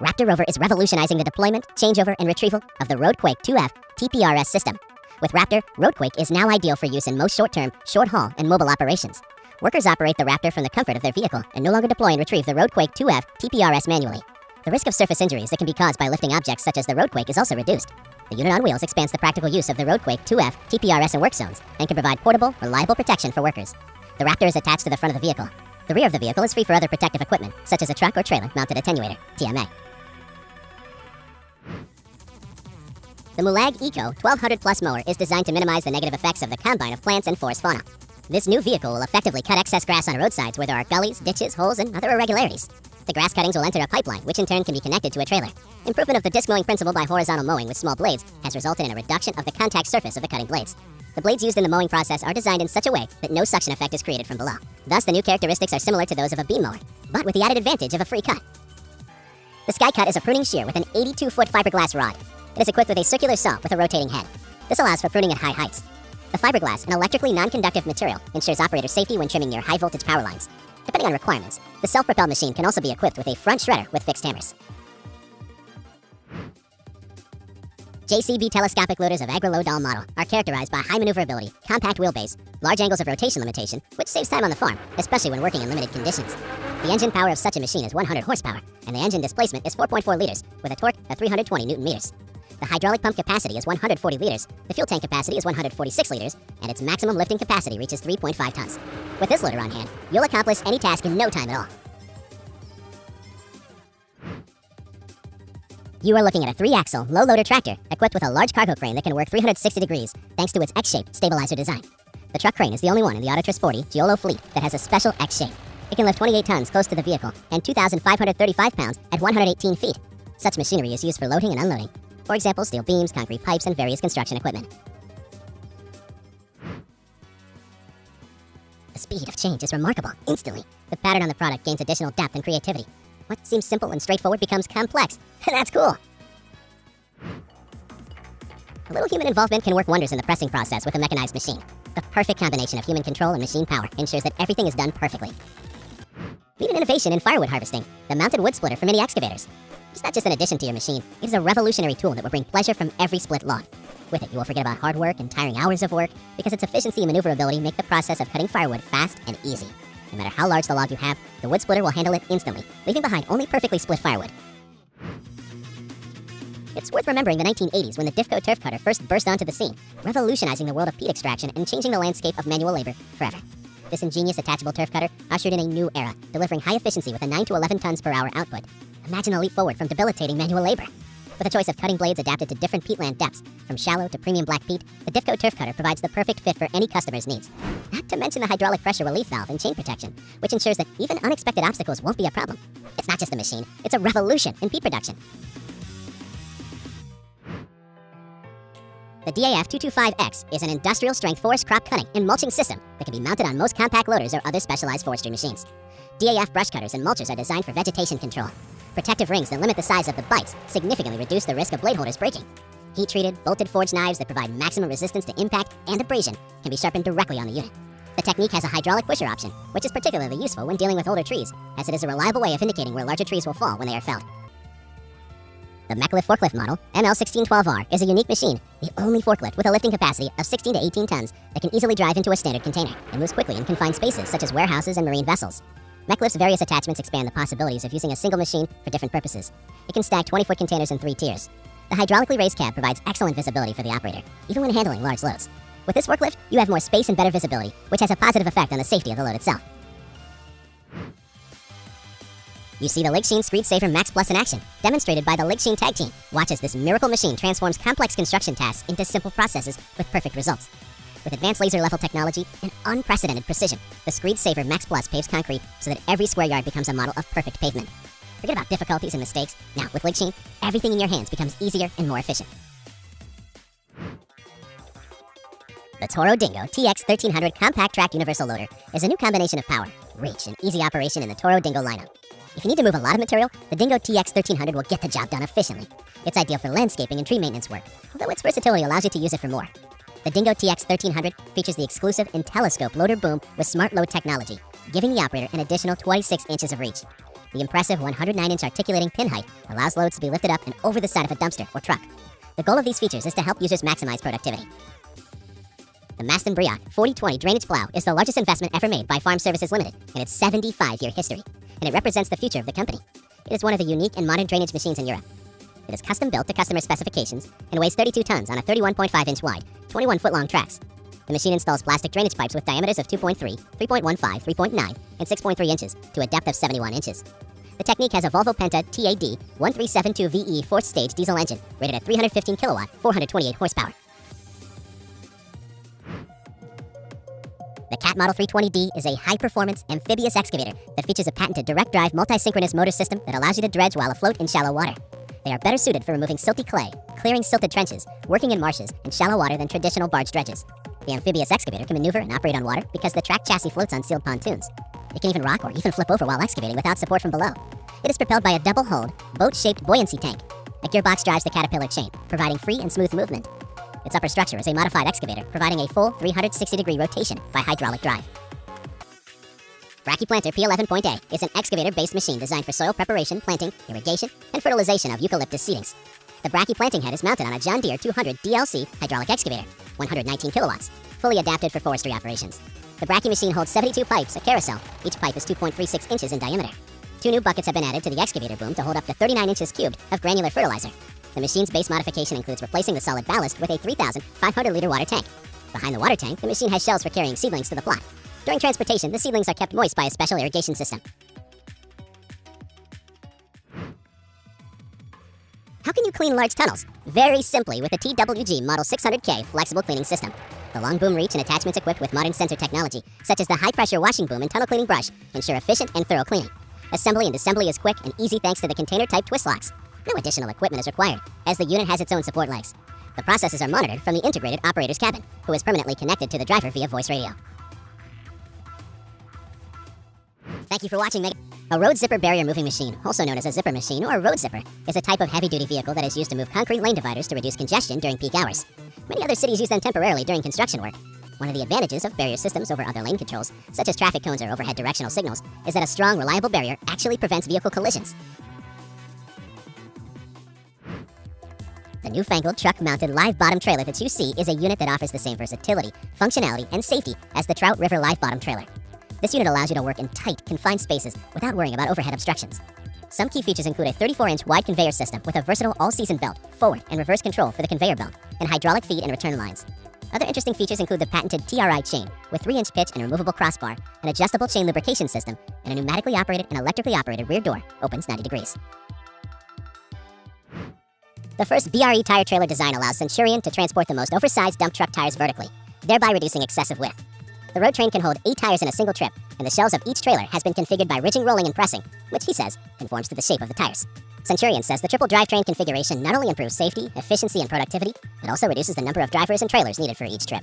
Raptor Rover is revolutionizing the deployment, changeover, and retrieval of the Roadquake 2F TPRS system. With Raptor, Roadquake is now ideal for use in most short-term, short-haul, and mobile operations. Workers operate the Raptor from the comfort of their vehicle and no longer deploy and retrieve the Roadquake 2F TPRS manually. The risk of surface injuries that can be caused by lifting objects such as the roadquake is also reduced. The unit on wheels expands the practical use of the roadquake 2F, TPRS, and work zones, and can provide portable, reliable protection for workers. The Raptor is attached to the front of the vehicle. The rear of the vehicle is free for other protective equipment, such as a truck or trailer-mounted attenuator, TMA. The Mulag Eco 1200 Plus mower is designed to minimize the negative effects of the combine of plants and forest fauna. This new vehicle will effectively cut excess grass on roadsides where there are gullies, ditches, holes, and other irregularities. The grass cuttings will enter a pipeline, which in turn can be connected to a trailer. Improvement of the disc mowing principle by horizontal mowing with small blades has resulted in a reduction of the contact surface of the cutting blades. The blades used in the mowing process are designed in such a way that no suction effect is created from below. Thus, the new characteristics are similar to those of a beam mower, but with the added advantage of a free cut. The Sky Cut is a pruning shear with an 82-foot fiberglass rod. It is equipped with a circular saw with a rotating head. This allows for pruning at high heights. The fiberglass, an electrically non-conductive material, ensures operator safety when trimming near high-voltage power lines. Depending on requirements, the self-propelled machine can also be equipped with a front shredder with fixed hammers. JCB telescopic loaders of agri-low-doll model are characterized by high maneuverability, compact wheelbase, large angles of rotation limitation, which saves time on the farm, especially when working in limited conditions. The engine power of such a machine is 100 horsepower, and the engine displacement is 4.4 liters, with a torque of 320 newton-meters. The hydraulic pump capacity is 140 liters, the fuel tank capacity is 146 liters, and its maximum lifting capacity reaches 3.5 tons. With this loader on hand, you'll accomplish any task in no time at all. You are looking at a 3-axle, low-loader tractor equipped with a large cargo crane that can work 360 degrees thanks to its X-shaped stabilizer design. The truck crane is the only one in the Autotra Sporty Giolo fleet that has a special X shape. It can lift 28 tons close to the vehicle and 2,535 pounds at 118 feet. Such machinery is used for loading and unloading. For example, steel beams, concrete pipes, and various construction equipment. The speed of change is remarkable, instantly. The pattern on the product gains additional depth and creativity. What seems simple and straightforward becomes complex, and that's cool. A little human involvement can work wonders in the pressing process with a mechanized machine. The perfect combination of human control and machine power ensures that everything is done perfectly. Lead an innovation in firewood harvesting, the mounted wood splitter for mini excavators. It's not just an addition to your machine, it is a revolutionary tool that will bring pleasure from every split log. With it, you will forget about hard work and tiring hours of work, because its efficiency and maneuverability make the process of cutting firewood fast and easy. No matter how large the log you have, the wood splitter will handle it instantly, leaving behind only perfectly split firewood. It's worth remembering the 1980s when the Diffco turf cutter first burst onto the scene, revolutionizing the world of peat extraction and changing the landscape of manual labor forever. This ingenious attachable turf cutter ushered in a new era, delivering high efficiency with a 9 to 11 tons per hour output. Imagine a leap forward from debilitating manual labor. With a choice of cutting blades adapted to different peatland depths, from shallow to premium black peat, the Diffco turf cutter provides the perfect fit for any customer's needs. Not to mention the hydraulic pressure relief valve and chain protection, which ensures that even unexpected obstacles won't be a problem. It's not just a machine, it's a revolution in peat production. The DAF 225X is an industrial-strength forest crop cutting and mulching system that can be mounted on most compact loaders or other specialized forestry machines. DAF brush cutters and mulchers are designed for vegetation control. Protective rings that limit the size of the bites significantly reduce the risk of blade holders breaking. Heat-treated, bolted forged knives that provide maximum resistance to impact and abrasion can be sharpened directly on the unit. The technique has a hydraulic pusher option, which is particularly useful when dealing with older trees, as it is a reliable way of indicating where larger trees will fall when they are felled. The Mechlift forklift model, ML1612R, is a unique machine, the only forklift with a lifting capacity of 16 to 18 tons that can easily drive into a standard container and moves quickly in confined spaces such as warehouses and marine vessels. Mechlift's various attachments expand the possibilities of using a single machine for different purposes. It can stack 20-foot containers in 3 tiers. The hydraulically raised cab provides excellent visibility for the operator, even when handling large loads. With this forklift, you have more space and better visibility, which has a positive effect on the safety of the load itself. You see the Ligsheen Screed Saver Max Plus in action, demonstrated by the Ligsheen Tag Team. Watch as this miracle machine transforms complex construction tasks into simple processes with perfect results. With advanced laser-level technology and unprecedented precision, the Screed Saver Max Plus paves concrete so that every square yard becomes a model of perfect pavement. Forget about difficulties and mistakes. Now, with Ligsheen, everything in your hands becomes easier and more efficient. The Toro Dingo TX1300 Compact Track Universal Loader is a new combination of power, reach, and easy operation in the Toro Dingo lineup. If you need to move a lot of material, the Dingo TX1300 will get the job done efficiently. It's ideal for landscaping and tree maintenance work, although its versatility allows you to use it for more. The Dingo TX1300 features the exclusive IntelliScope loader boom with smart load technology, giving the operator an additional 26 inches of reach. The impressive 109-inch articulating pin height allows loads to be lifted up and over the side of a dumpster or truck. The goal of these features is to help users maximize productivity. The Maston Briat 4020 drainage plow is the largest investment ever made by Farm Services Limited in its 75-year history, and it represents the future of the company. It is one of the unique and modern drainage machines in Europe. It is custom built to customer specifications and weighs 32 tons on a 31.5-inch wide, 21-foot-long tracks. The machine installs plastic drainage pipes with diameters of 2.3, 3.15, 3.9, and 6.3 inches to a depth of 71 inches. The technique has a Volvo Penta TAD 1372VE fourth-stage diesel engine rated at 315 kilowatt, 428 horsepower. The Cat Model 320D is a high-performance amphibious excavator that features a patented direct-drive multi-synchronous motor system that allows you to dredge while afloat in shallow water. They are better suited for removing silty clay, clearing silted trenches, working in marshes, and shallow water than traditional barge dredges. The amphibious excavator can maneuver and operate on water because the track chassis floats on sealed pontoons. It can even rock or even flip over while excavating without support from below. It is propelled by a double-hulled, boat-shaped buoyancy tank. A gearbox drives the Caterpillar chain, providing free and smooth movement. Its upper structure is a modified excavator, providing a full 360-degree rotation by hydraulic drive. Brachyplanter P11.A is an excavator-based machine designed for soil preparation, planting, irrigation, and fertilization of eucalyptus seedlings. The brachyplanting head is mounted on a John Deere 200 DLC hydraulic excavator, 119 kilowatts, fully adapted for forestry operations. The brachy machine holds 72 pipes, a carousel. Each pipe is 2.36 inches in diameter. 2 new buckets have been added to the excavator boom to hold up to 39 inches cubed of granular fertilizer. The machine's base modification includes replacing the solid ballast with a 3,500-liter water tank. Behind the water tank, the machine has shells for carrying seedlings to the plot. During transportation, the seedlings are kept moist by a special irrigation system. How can you clean large tunnels? Very simply with the TWG Model 600K flexible cleaning system. The long boom reach and attachments equipped with modern sensor technology, such as the high-pressure washing boom and tunnel cleaning brush, ensure efficient and thorough cleaning. Assembly and disassembly is quick and easy thanks to the container-type twist locks. No additional equipment is required, as the unit has its own support legs. The processes are monitored from the integrated operator's cabin, who is permanently connected to the driver via voice radio. Thank you for watching, A road zipper barrier moving machine, also known as a zipper machine or a road zipper, is a type of heavy-duty vehicle that is used to move concrete lane dividers to reduce congestion during peak hours. Many other cities use them temporarily during construction work. One of the advantages of barrier systems over other lane controls, such as traffic cones or overhead directional signals, is that a strong, reliable barrier actually prevents vehicle collisions. The newfangled truck-mounted live bottom trailer that you see is a unit that offers the same versatility, functionality, and safety as the Trout River live bottom trailer. This unit allows you to work in tight, confined spaces without worrying about overhead obstructions. Some key features include a 34-inch wide conveyor system with a versatile all-season belt, forward and reverse control for the conveyor belt, and hydraulic feed and return lines. Other interesting features include the patented TRI chain with 3-inch pitch and removable crossbar, an adjustable chain lubrication system, and a pneumatically operated and electrically operated rear door, opens 90 degrees. The first BRE tire trailer design allows Centurion to transport the most oversized dump truck tires vertically, thereby reducing excessive width. The road train can hold 8 tires in a single trip, and the shells of each trailer has been configured by ridging, rolling, and pressing, which he says conforms to the shape of the tires. Centurion says the triple drivetrain configuration not only improves safety, efficiency, and productivity, but also reduces the number of drivers and trailers needed for each trip.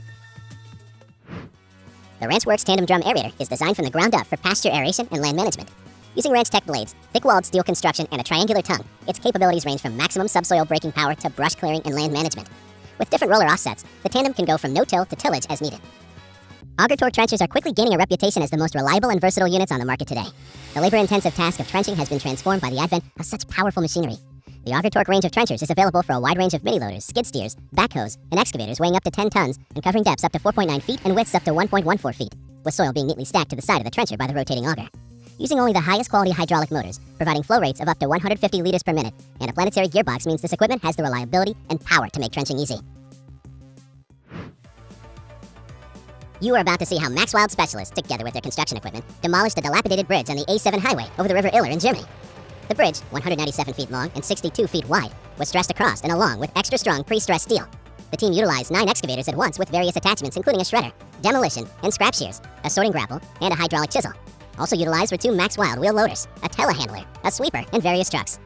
The RanchWorks tandem drum aerator is designed from the ground up for pasture aeration and land management. Using Ranch Tech blades, thick-walled steel construction, and a triangular tongue, its capabilities range from maximum subsoil braking power to brush clearing and land management. With different roller offsets, the tandem can go from no-till to tillage as needed. Auger torque trenchers are quickly gaining a reputation as the most reliable and versatile units on the market today. The labor-intensive task of trenching has been transformed by the advent of such powerful machinery. The auger torque range of trenchers is available for a wide range of mini-loaders, skid steers, backhoes, and excavators weighing up to 10 tons and covering depths up to 4.9 feet and widths up to 1.14 feet, with soil being neatly stacked to the side of the trencher by the rotating auger. Using only the highest quality hydraulic motors, providing flow rates of up to 150 liters per minute, and a planetary gearbox means this equipment has the reliability and power to make trenching easy. You are about to see how Max Wild specialists, together with their construction equipment, demolished the dilapidated bridge on the A7 highway over the River Iller in Germany. The bridge, 197 feet long and 62 feet wide, was stressed across and along with extra strong pre-stressed steel. The team utilized 9 excavators at once with various attachments including a shredder, demolition, and scrap shears, a sorting grapple, and a hydraulic chisel. Also utilized were 2 Max Wild wheel loaders, a telehandler, a sweeper, and various trucks.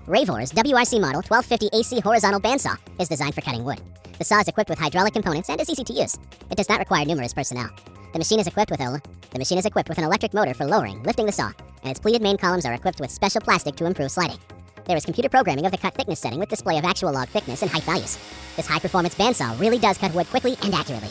Ravor's WRC model 1250 AC horizontal bandsaw is designed for cutting wood. The saw is equipped with hydraulic components and is easy to use. It does not require numerous personnel. The machine is equipped with an electric motor for lowering, lifting the saw, and its pleated main columns are equipped with special plastic to improve sliding. There is computer programming of the cut thickness setting with display of actual log thickness and height values. This high-performance bandsaw really does cut wood quickly and accurately.